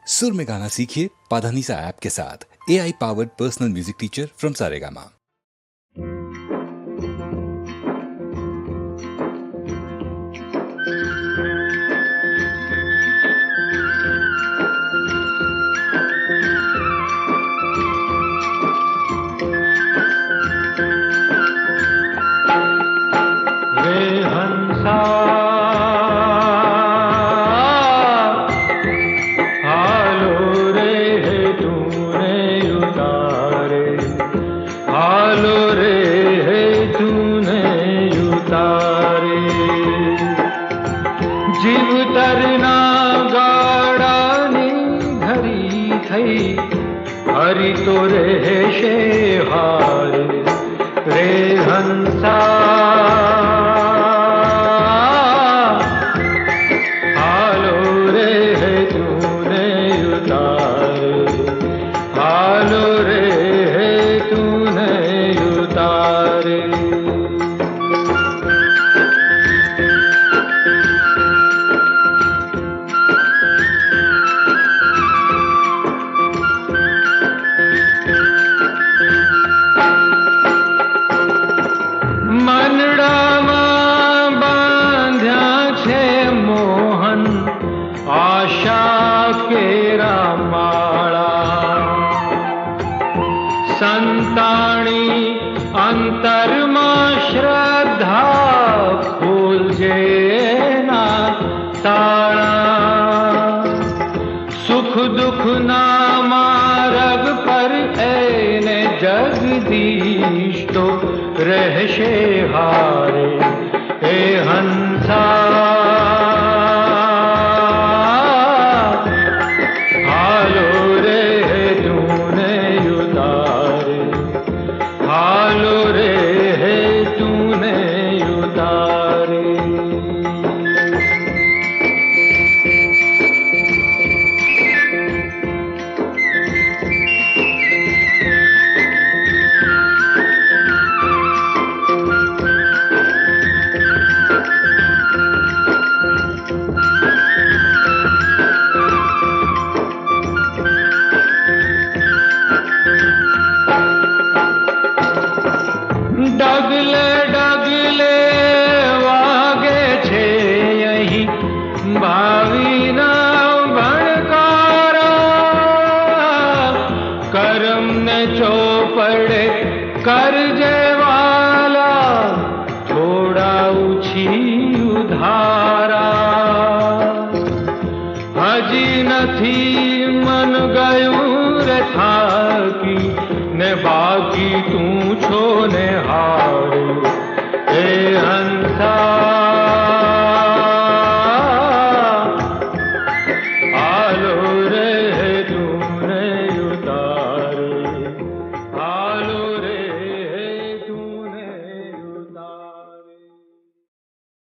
सुर में गाना सीखिए पाधानीसा ऐप के साथ। AI powered personal music teacher from Saregama. जीव तरना गाड़ानी धरी थई हरि तो रे शे हार रे हंसा हालो रे है तूने उतारे हालो रे है तूने उतारे। संताणी अंतरमा श्रद्धा फूल जेना ताड़ा सुख दुख ना मार्ग पर ऐने जगदीश तो रहशे हारे हे हंसा डगले डगले वागे छे यही भावी ना भणकारा करम ने चौपड़े कर जेवाला थोड़ा उछी उधारा हजी नथी मन गयूं रे थाकी ने बाकी तू छो ने